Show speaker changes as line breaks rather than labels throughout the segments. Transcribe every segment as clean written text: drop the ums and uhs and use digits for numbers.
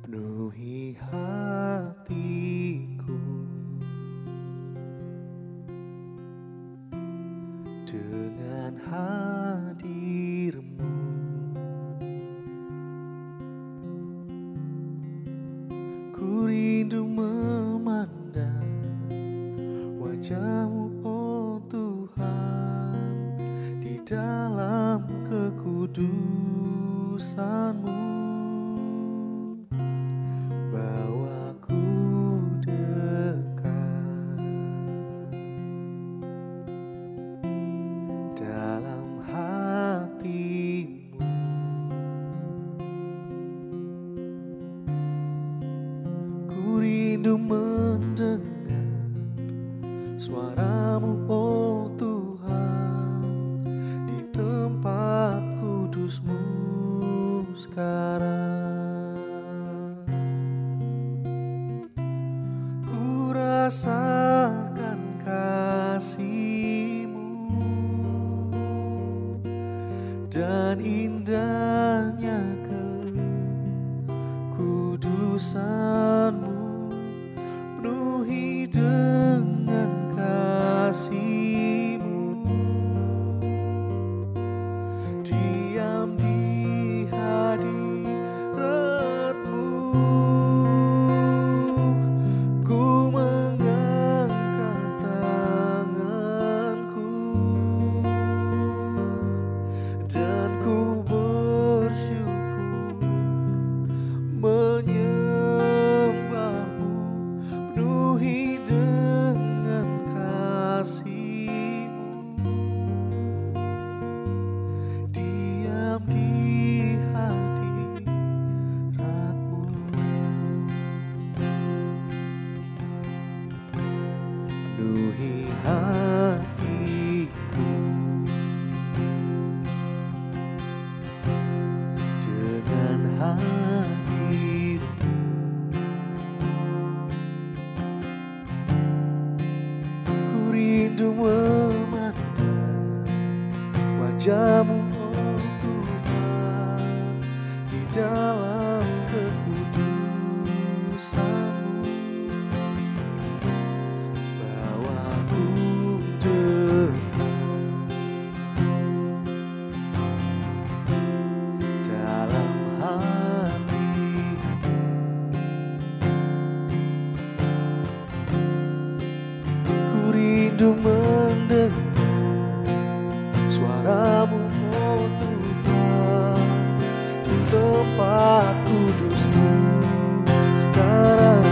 Penuhi hatiku dengan hadir-Mu. Ku rindu memandang wajah-Mu, oh Tuhan, di dalam kekudusan-Mu. Bawaku dekat dalam hati-Mu. Ku rindu mendengar suara-Mu, oh Tuhan, di tempat kudus-Mu sekarang. Rasakan kasih-Mu dan indahnya kekudusan-Mu. Penuhi dengan kasih-Mu, diam di hadirat-Mu. Dan ku bersyukur menyembah-Mu, penuhi dengan kasih-Mu, diam di hadirat-Mu. Penuhi hatiku dengan hadir-Mu. Ku rindu memandang wajah-Mu, oh Tuhan, di dalam kekudusan-Mu. Bawaku dekat dalam hati-Mu. Ku rindu mendengar suara-Mu, oh Tuhan, di tempat kudus-Mu sekarang.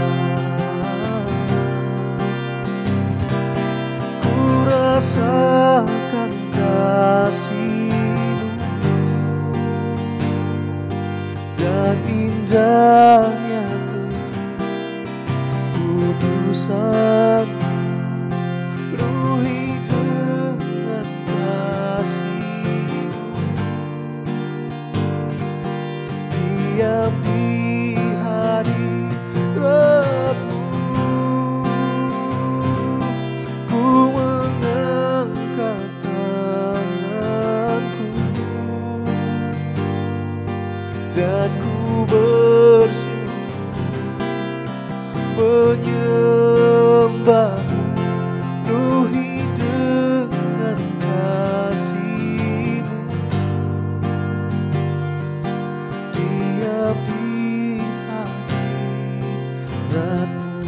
Ku rasakan kasih-Mu dan indahnya kekudusan-Mu. Penuhi dengan kasih-Mu, diam di hadirat-Mu. Ku mengangkat tanganku dan ku bersyukur menyembah-Mu, penuhi dengan kasih-Mu, diam di hadirat-Mu.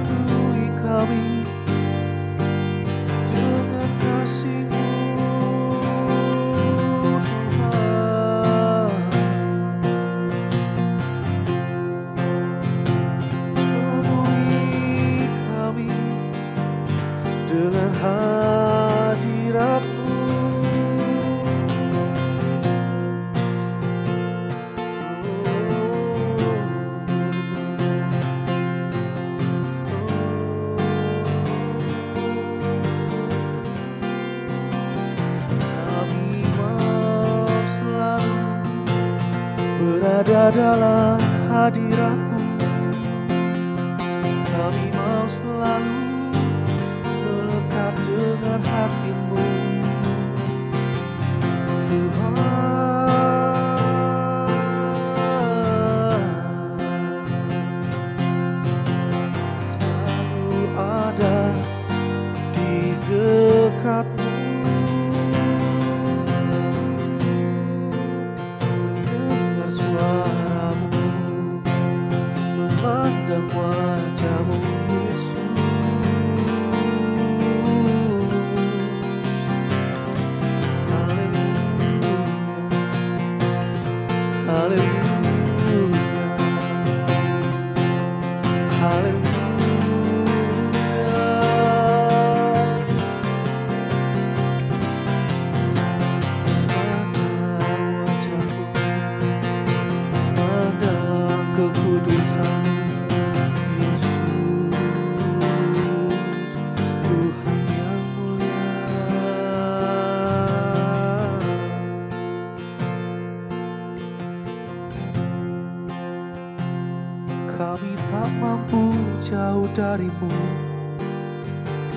Penuhi kami dengan kasih-Mu, Tuhan. dalam hadirat-Mu. Kami mau selalu melekat dengan hati-Mu. Selalu ada di dekat-Mu. Mendengar suara-Mu, memandang wajah-Mu, Yesus. Kami tak mampu jauh dari-Mu.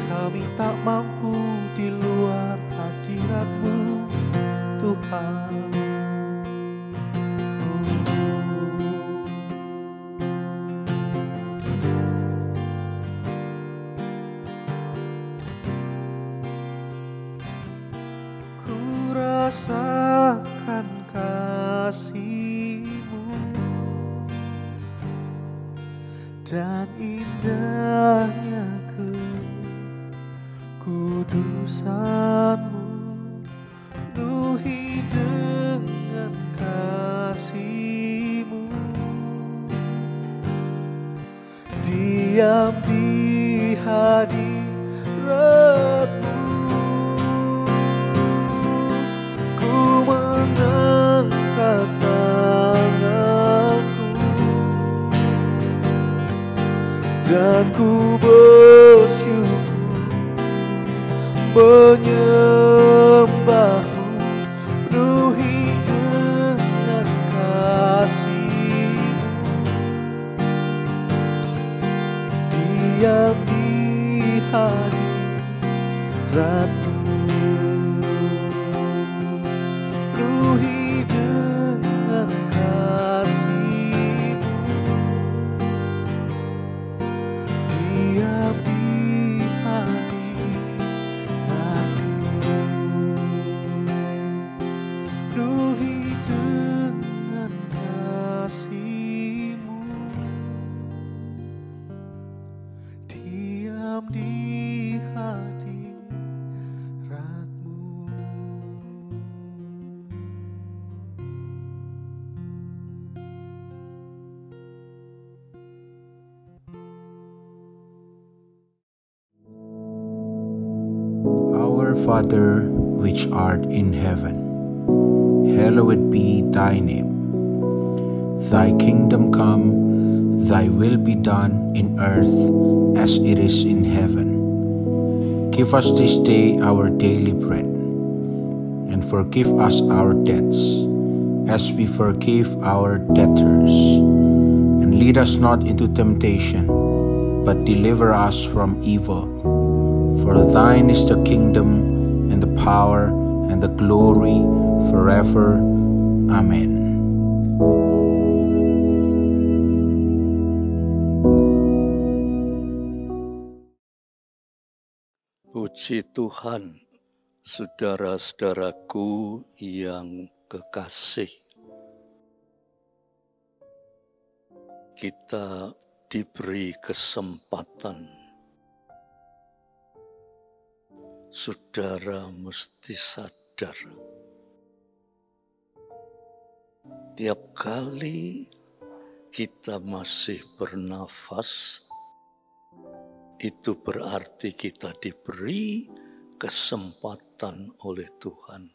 Kami tak mampu di luar hadirat-Mu, Tuhan. Ku rasakan kasih-Mu dan indahnya kekudusan-Mu, penuhi dengan kasih-Mu. Diam di hadirat-Mu, ku mengangkat tanganku dan ku bersyukur, menyembah-Mu, penuhi dengan kasih-Mu. Diam di hadirat-Mu, penuhi dengan kasih-Mu. Diam di hadirat-Mu, penuhi dengan kasih-Mu. Diam di hadirat-Mu.
Our Father, which art in heaven, hallowed be thy name. Thy kingdom come, thy will be done in earth as it is in heaven. Give us this day our daily bread, and forgive us our debts, as we forgive our debtors. And lead us not into temptation, but deliver us from evil. For thine is the kingdom, and the power, and the glory, forever. Amen.
Puji Tuhan, saudara-saudaraku yang kekasih. Kita diberi kesempatan. Saudara mesti sadar, tiap kali kita masih bernafas, itu berarti kita diberi kesempatan oleh Tuhan.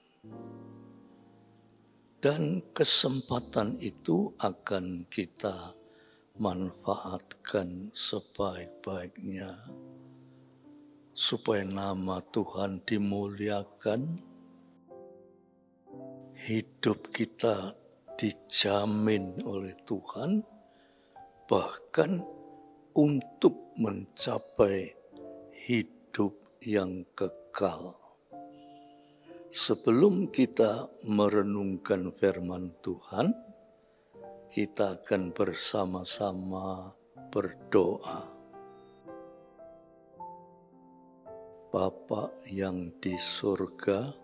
Dan kesempatan itu akan kita manfaatkan sebaik-baiknya, supaya nama Tuhan dimuliakan, hidup kita dijamin oleh Tuhan, bahkan untuk mencapai hidup yang kekal. Sebelum kita merenungkan firman Tuhan, kita akan bersama-sama berdoa. Bapa yang di surga,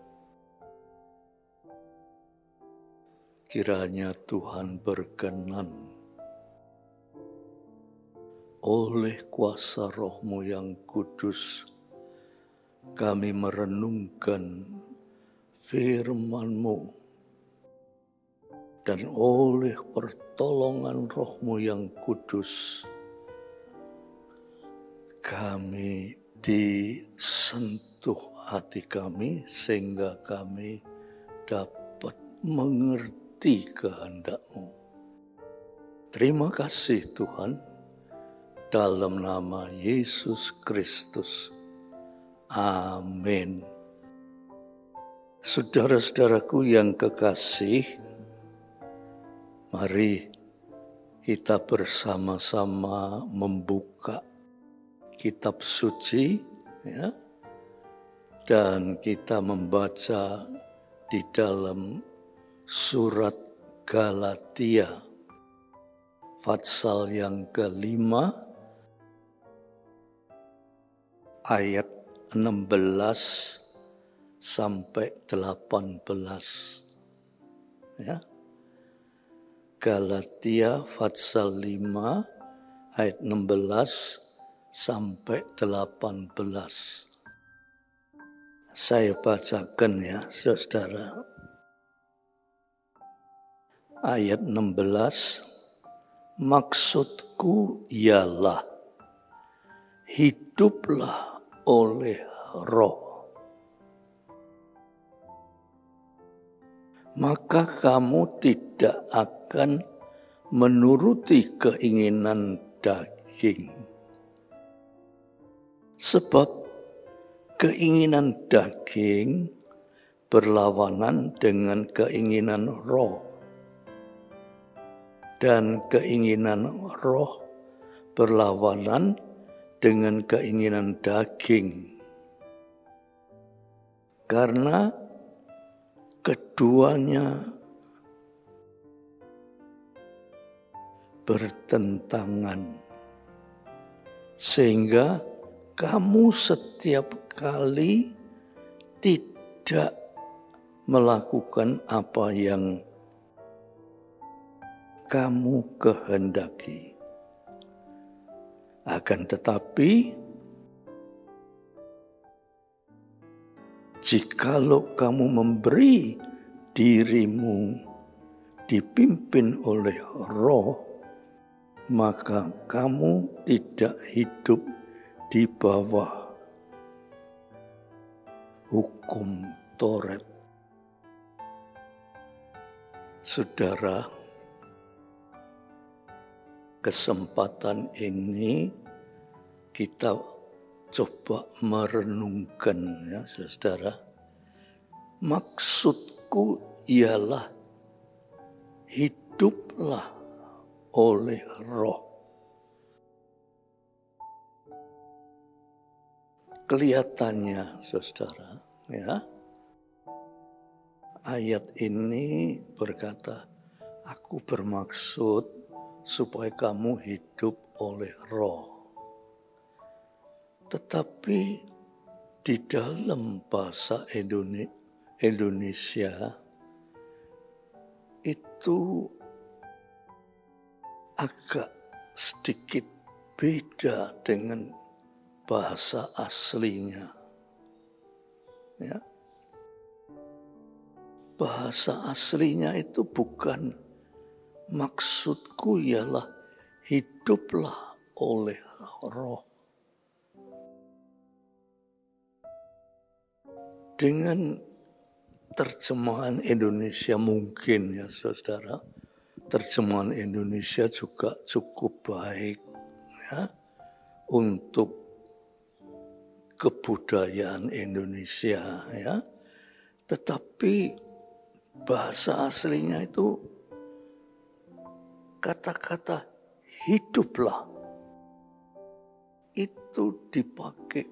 kiranya Tuhan berkenan oleh kuasa Roh-Mu yang kudus, kami merenungkan firman-Mu, dan oleh pertolongan Roh-Mu yang kudus, kami disentuh hati kami sehingga kami dapat mengerti kehendak-Mu. Terima kasih Tuhan, dalam nama Yesus Kristus. Amin. Saudara-saudaraku yang kekasih, mari kita bersama-sama membuka kitab suci, ya, dan kita membaca di dalam surat Galatia, pasal yang ke-5, ayat 16 sampai 18. Ya. Galatia pasal 5 ayat 16 sampai 18. Saya bacakan ya, saudara. Ayat 16, maksudku ialah hiduplah oleh Roh, maka kamu tidak akan menuruti keinginan daging. Sebab keinginan daging berlawanan dengan keinginan Roh, dan keinginan Roh berlawanan dengan keinginan daging. Karena keduanya bertentangan, sehingga kamu setiap kali tidak melakukan apa yang kamu kehendaki. Akan tetapi, jikalau kamu memberi dirimu dipimpin oleh Roh, maka kamu tidak hidup di bawah hukum Taurat. Saudara, kesempatan ini kita coba merenungkan ya saudara. Maksudku ialah hiduplah oleh Roh. Kelihatannya saudara ya, ayat ini berkata, aku bermaksud supaya kamu hidup oleh Roh. Tetapi di dalam bahasa Indonesia itu agak sedikit beda dengan bahasa aslinya. Ya. Bahasa aslinya itu bukan maksudku ialah hiduplah oleh Roh. Dengan terjemahan Indonesia mungkin ya saudara, terjemahan Indonesia juga cukup baik ya, untuk kebudayaan Indonesia ya. Tetapi bahasa aslinya itu kata-kata hiduplah itu dipakai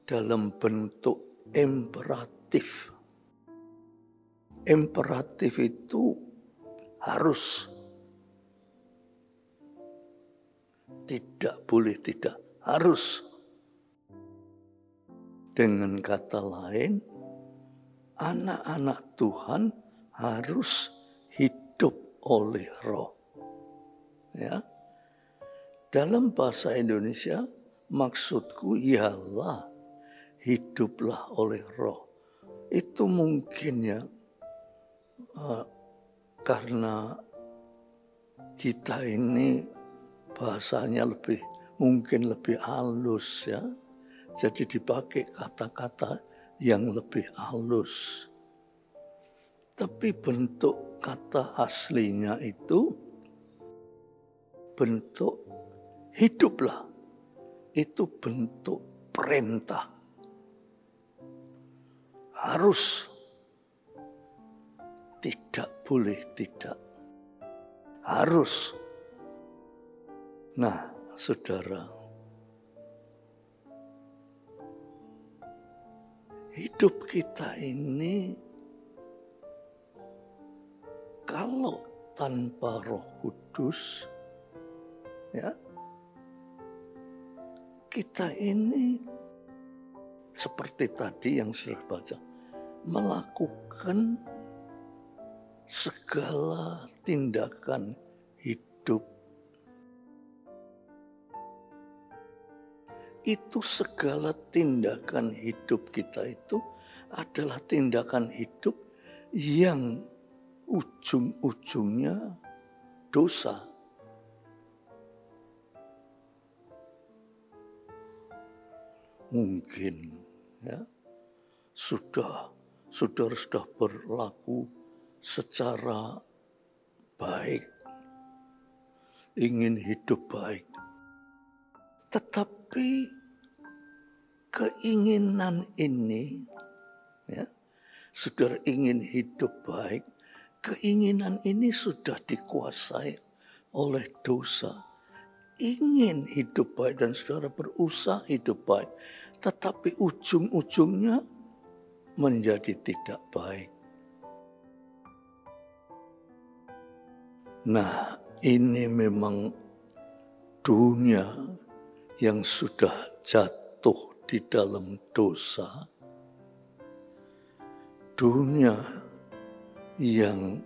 dalam bentuk imperatif. Imperatif itu harus, tidak boleh tidak, harus. Dengan kata lain, anak-anak Tuhan harus hidup oleh Roh. Ya. Dalam bahasa Indonesia, maksudku ialah hiduplah oleh Roh. Itu mungkin ya, karena kita ini bahasanya mungkin lebih halus ya. Jadi dipakai kata-kata yang lebih halus. Tapi bentuk kata aslinya itu bentuk hiduplah. Itu bentuk perintah. Harus. Tidak boleh tidak. Harus. Nah, saudara, hidup kita ini kalau tanpa Roh Kudus, ya, kita ini seperti tadi yang sudah baca, melakukan segala tindakan hidup. Itu segala tindakan hidup kita itu adalah tindakan hidup yang ujung-ujungnya dosa. Mungkin ya saudara sudah berlaku secara baik, ingin hidup baik, tetapi keinginan ini, ya, saudara ingin hidup baik, keinginan ini sudah dikuasai oleh dosa. Ingin hidup baik dan saudara berusaha hidup baik, tetapi ujung-ujungnya menjadi tidak baik. Nah, ini memang dunia yang sudah jatuh di dalam dosa. Dunia yang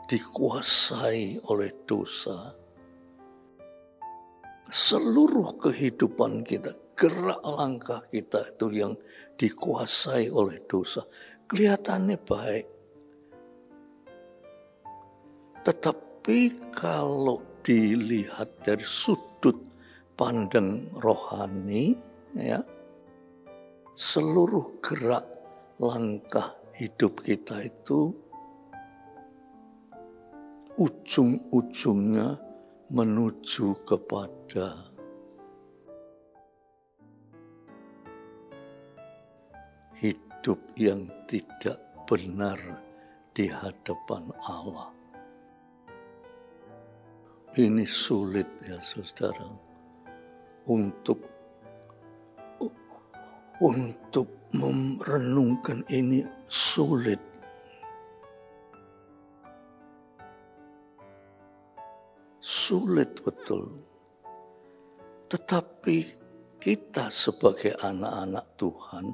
dikuasai oleh dosa. Seluruh kehidupan kita, gerak langkah kita itu yang dikuasai oleh dosa. Kelihatannya baik. Tetapi kalau dilihat dari sudut pandang rohani, ya, seluruh gerak langkah hidup kita itu ujung-ujungnya menuju kepada hidup yang tidak benar di hadapan Allah. Ini sulit ya saudara, untuk merenungkan ini sulit. Sulit betul. Tetapi kita sebagai anak-anak Tuhan,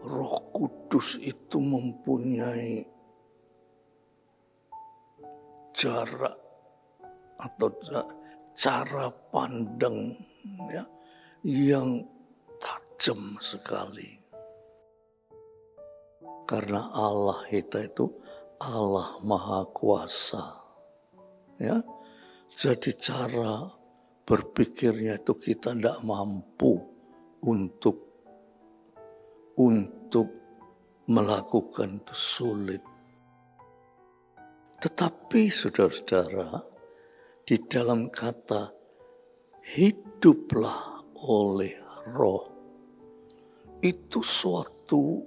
Roh Kudus itu mempunyai jarak atau cara pandang ya, yang tajam sekali. Karena Allah kita itu Allah Maha Kuasa. Ya. Jadi cara berpikirnya itu kita tidak mampu untuk melakukan itu, sulit. Tetapi saudara-saudara, di dalam kata hiduplah oleh Roh, itu suatu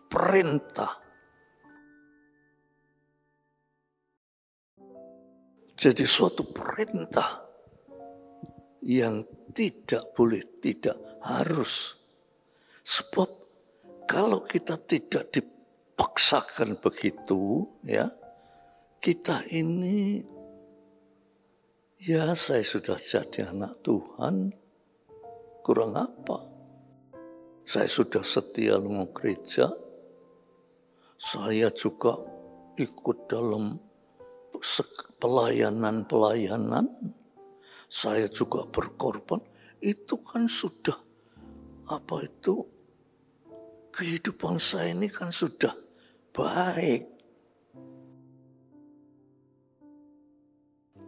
perintah. Jadi suatu perintah yang tidak boleh, tidak harus. Sebab kalau kita tidak dipaksakan begitu, ya, kita ini, ya saya sudah jadi anak Tuhan, kurang apa? Saya sudah setia mau gereja, saya juga ikut dalam pelayanan, saya juga berkorban. Itu kan sudah, kehidupan saya ini kan sudah baik.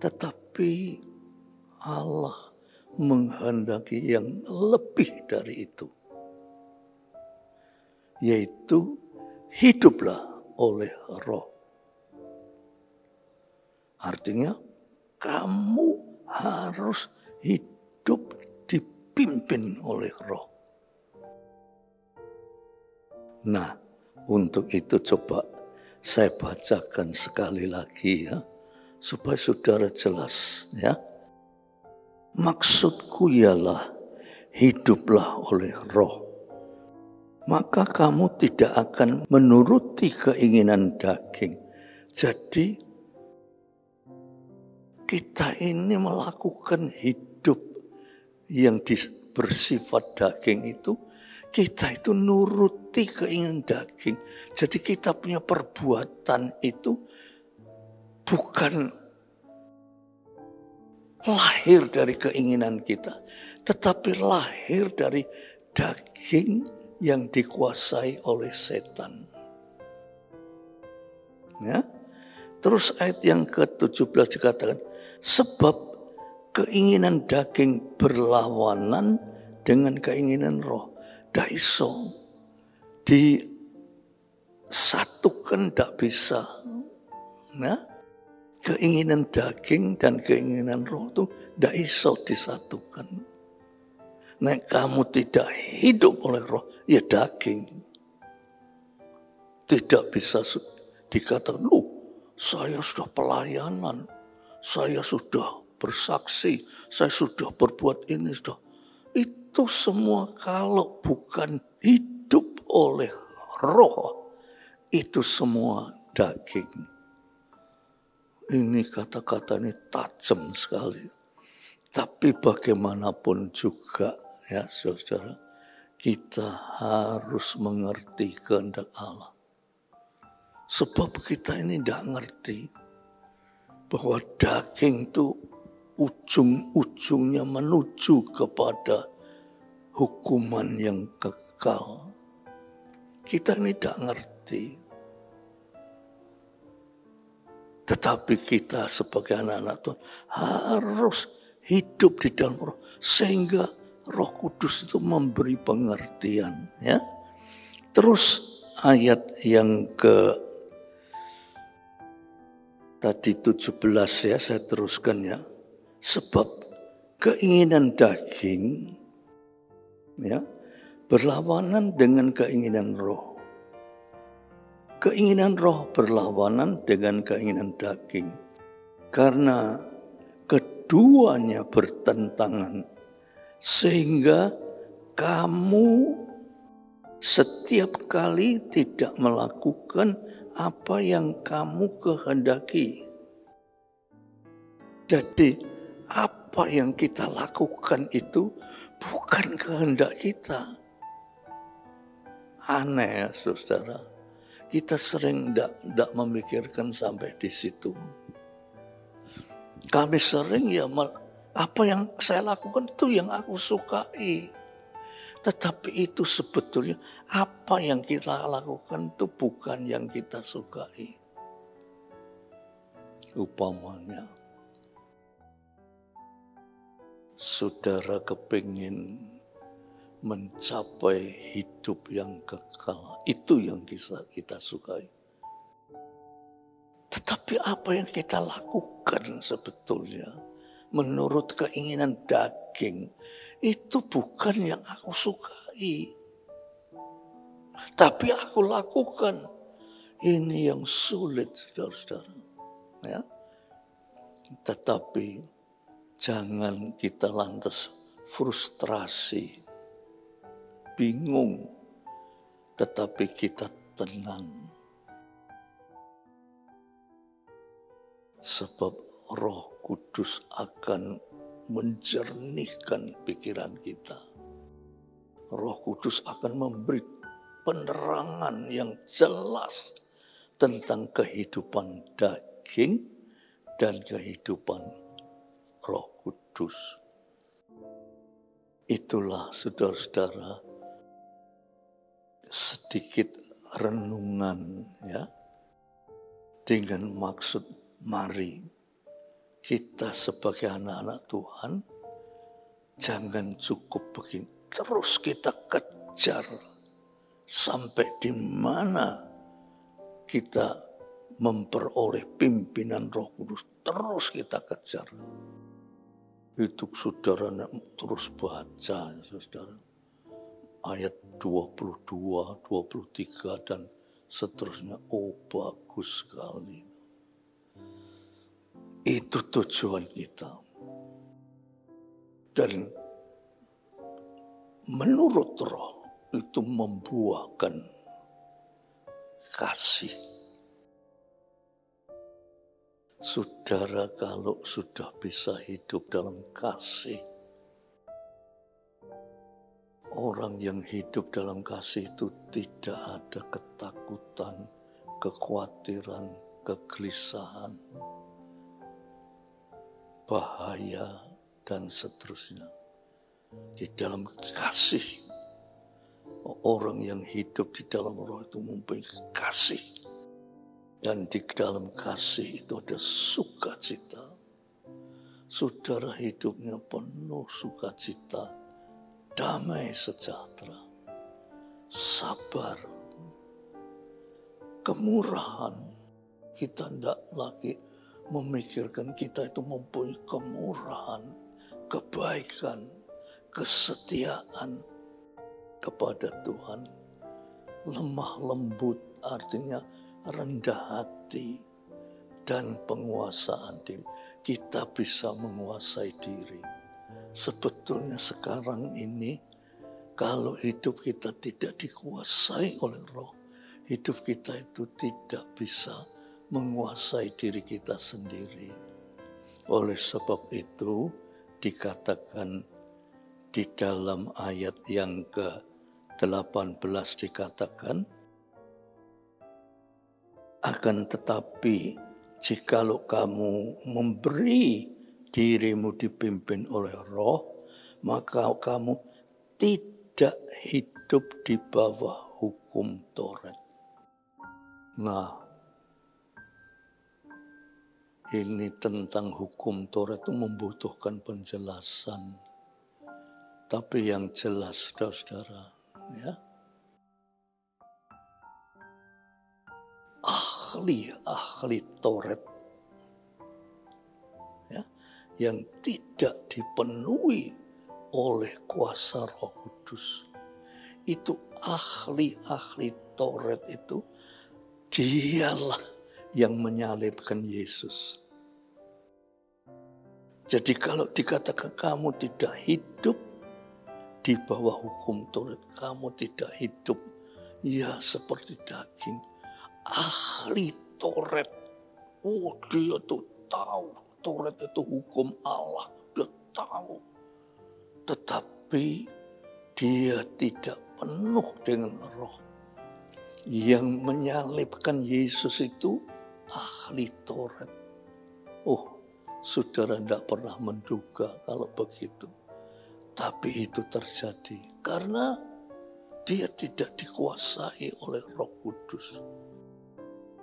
Tetapi Allah menghendaki yang lebih dari itu, yaitu hiduplah oleh Roh. Artinya kamu harus hidup dipimpin oleh Roh. Nah, untuk itu coba saya bacakan sekali lagi ya, supaya saudara jelas ya. Maksudku ialah hiduplah oleh Roh. Maka kamu tidak akan menuruti keinginan daging. Jadi kita ini melakukan hidup yang bersifat daging itu, kita itu nuruti keinginan daging. Jadi kita punya perbuatan itu bukan lahir dari keinginan kita, tetapi lahir dari daging yang dikuasai oleh setan. Ya. Terus ayat yang ke-17 dikatakan, sebab keinginan daging berlawanan dengan keinginan roh. Tidak iso disatukan, tidak bisa. Nah, keinginan daging dan keinginan roh itu tidak iso disatukan. Nek kamu tidak hidup oleh roh, ya daging. Tidak bisa dikatakan, saya sudah pelayanan, saya sudah bersaksi, saya sudah berbuat ini, sudah. Itu semua kalau bukan hidup oleh roh, itu semua daging. Ini kata-kata ini tajam sekali. Tapi bagaimanapun juga ya saudara, kita harus mengerti kehendak Allah. Sebab kita ini tidak ngerti bahwa daging itu ujung-ujungnya menuju kepada hukuman yang kekal. Kita ini tidak ngerti. Tetapi kita sebagai anak-anak Tuhan harus hidup di dalam roh. Sehingga Roh Kudus itu memberi pengertian. Ya. Terus ayat yang tadi 17 ya, saya teruskan ya. Sebab keinginan daging ya berlawanan dengan keinginan roh. Keinginan roh berlawanan dengan keinginan daging. Karena keduanya bertentangan. Sehingga kamu setiap kali tidak melakukan apa yang kamu kehendaki. Jadi apa yang kita lakukan itu bukan kehendak kita. Aneh ya saudara. Kita sering tidak memikirkan sampai di situ. Kami sering ya, apa yang saya lakukan itu yang aku sukai. Tetapi itu sebetulnya apa yang kita lakukan itu bukan yang kita sukai. Umpamanya, saudara kepingin mencapai hidup yang kekal. Itu yang kita sukai. Tetapi apa yang kita lakukan sebetulnya menurut keinginan daging itu bukan yang aku sukai. Tapi aku lakukan. Ini yang sulit saudara-saudara. Ya. Tetapi jangan kita lantas frustrasi, bingung, tetapi kita tenang. Sebab Roh Kudus akan menjernihkan pikiran kita. Roh Kudus akan memberi penerangan yang jelas tentang kehidupan daging dan kehidupan Roh Kudus. Itulah saudara-saudara sedikit renungan ya, dengan maksud mari kita sebagai anak-anak Tuhan jangan cukup begini, terus kita kejar sampai di mana kita memperoleh pimpinan Roh Kudus, terus kita kejar. Itu saudara terus baca, saudara, ayat 22, 23 dan seterusnya. Oh, bagus sekali. Itu tujuan kita. Dan menurut Roh itu membuahkan kasih. Saudara kalau sudah bisa hidup dalam kasih, orang yang hidup dalam kasih itu tidak ada ketakutan, kekhawatiran, kegelisahan, bahaya, dan seterusnya. Di dalam kasih, orang yang hidup di dalam Roh itu mempunyai kasih. Dan di dalam kasih itu ada sukacita. Saudara hidupnya penuh sukacita, damai sejahtera, sabar, kemurahan. Kita tidak lagi memikirkan kita itu mempunyai kemurahan, kebaikan, kesetiaan kepada Tuhan. Lemah lembut artinya rendah hati dan penguasaan diri. Kita bisa menguasai diri. Sebetulnya sekarang ini kalau hidup kita tidak dikuasai oleh Roh, hidup kita itu tidak bisa menguasai diri kita sendiri. Oleh sebab itu dikatakan di dalam ayat yang ke-18 dikatakan, akan tetapi jikalau kamu memberi dirimu dipimpin oleh Roh, maka kamu tidak hidup di bawah hukum Taurat. Nah, ini tentang hukum Taurat itu membutuhkan penjelasan. Tapi yang jelas, saudara-saudara, ya, ahli Taurat ya, yang tidak dipenuhi oleh kuasa Roh Kudus, itu ahli Taurat itu dialah yang menyalibkan Yesus. Jadi kalau dikatakan kamu tidak hidup di bawah hukum Taurat, kamu tidak hidup ya seperti daging. Ahli Taurat, oh dia tuh tahu Taurat itu hukum Allah, dia tahu. Tetapi dia tidak penuh dengan Roh. Yang menyalibkan Yesus itu ahli Taurat. Oh, saudara tidak pernah menduga kalau begitu. Tapi itu terjadi karena dia tidak dikuasai oleh Roh Kudus.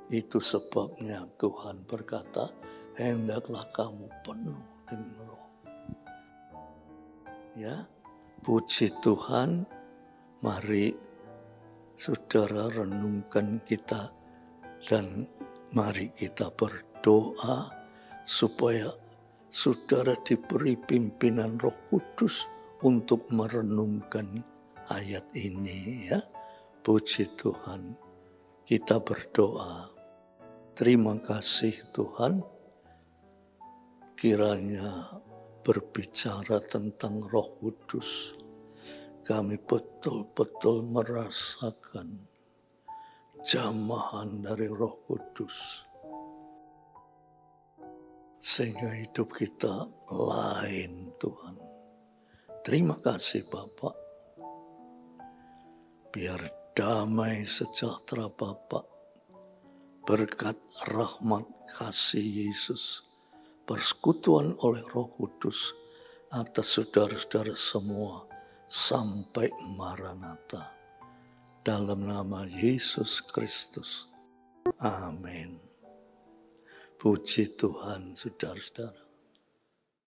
Itu sebabnya Tuhan berkata, hendaklah kamu penuh dengan Roh. Ya, puji Tuhan. Mari saudara renungkan kita dan mari kita berdoa supaya saudara diberi pimpinan Roh Kudus untuk merenungkan ayat ini ya. Puji Tuhan. Kita berdoa. Terima kasih Tuhan. kiranya berbicara tentang Roh Kudus, kami betul-betul merasakan jamahan dari Roh Kudus. Sehingga hidup kita lain, Tuhan. Terima kasih Bapak. Biar damai sejahtera Bapak, berkat rahmat kasih Yesus, persekutuan oleh Roh Kudus atas saudara-saudara semua sampai Maranatha. Dalam nama Yesus Kristus. Amin. Puji Tuhan, saudara-saudara.